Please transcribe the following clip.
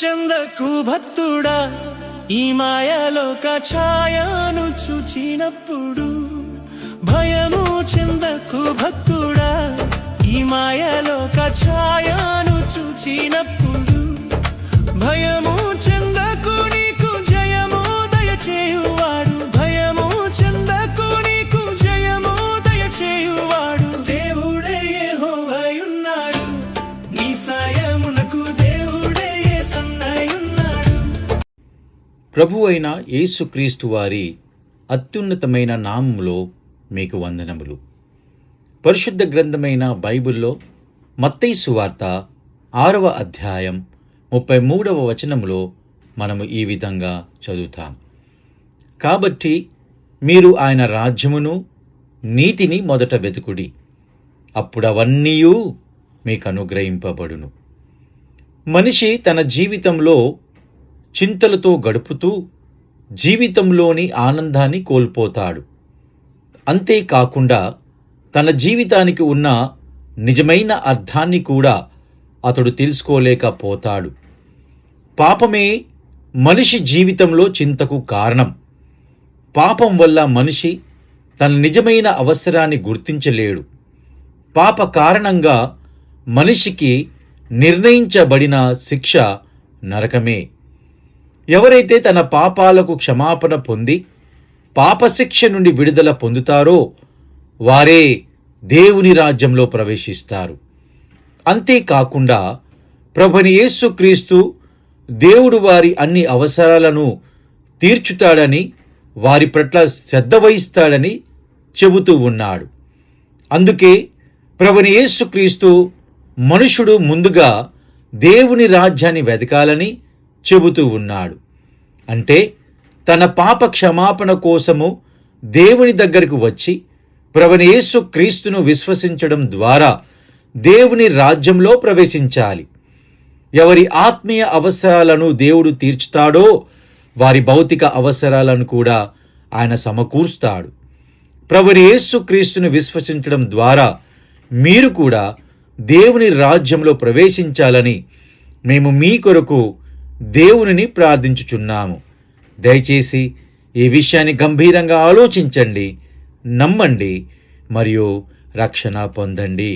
చెందకు భక్తుడా, ఈ మాయలోక ఛాయను చూచినప్పుడు. భయము చెందకు భక్తుడా, ఈ మాయలోక ఛాయను చూచినప్పుడు. భయము చెందకు, నీకు జయము దయచేయువాడు. భయము చెందకు, నీకు జయము దయచేయువాడు. దేవుడే యెహోవాయున్నాడు, నీ సాయమునకు దేవుడే యేసన్నయున్నాడు. ప్రభు అయిన యేసుక్రీస్తు వారి అత్యున్నతమైన నామములో మీకు వందనములు. పరిశుద్ధ గ్రంథమైన బైబిల్లో మత్తయి సువార్త 6వ అధ్యాయం 33వ వచనములో మనము ఈ విధంగా చదువుతాం. కాబట్టి మీరు ఆయన రాజ్యమును నీతిని మొదట వెతుకుడి, అప్పుడవన్నీయూ మీకు అనుగ్రహింపబడును. మనిషి తన జీవితంలో చింతలతో గడుపుతూ జీవితంలోని ఆనందాన్ని కోల్పోతాడు. అంతేకాకుండా తన జీవితానికి ఉన్న నిజమైన అర్థాన్ని కూడా అతడు తెలుసుకోలేకపోతాడు. పాపమే మనిషి జీవితంలో చింతకు కారణం. పాపం వల్ల మనిషి తన నిజమైన అవసరాన్ని గుర్తించలేడు. పాప కారణంగా మనిషికి నిర్ణయించబడిన శిక్ష నరకమే. ఎవరైతే తన పాపాలకు క్షమాపణ పొంది పాపశిక్ష నుండి విడుదల పొందుతారో వారే దేవుని రాజ్యంలో ప్రవేశిస్తారు. అంతేకాకుండా ప్రభువైన యేసుక్రీస్తు దేవుడు వారి అన్ని అవసరాలను తీర్చుతాడని, వారి పట్ల శ్రద్ధ వహిస్తాడని చెబుతూ ఉన్నాడు. అందుకే ప్రభువైన యేసుక్రీస్తు మనుషుడు ముందుగా దేవుని రాజ్యాన్ని వెతకాలని చెబుతూ ఉన్నాడు. అంటే తన పాప క్షమాపణ కోసము దేవుని దగ్గరకు వచ్చి ప్రభువైన యేసుక్రీస్తును విశ్వసించడం ద్వారా దేవుని రాజ్యంలో ప్రవేశించాలి. ఎవరి ఆత్మీయ అవసరాలను దేవుడు తీర్చుతాడో వారి భౌతిక అవసరాలను కూడా ఆయన సమకూరుస్తాడు. ప్రభువైన యేసుక్రీస్తును విశ్వసించడం ద్వారా మీరు కూడా దేవుని రాజ్యంలో ప్రవేశించాలని మేము మీ కొరకు దేవునిని ప్రార్థించుచున్నాము. దయచేసి ఈ విషయాన్ని గంభీరంగా ఆలోచించండి, నమ్మండి మరియు రక్షణ పొందండి.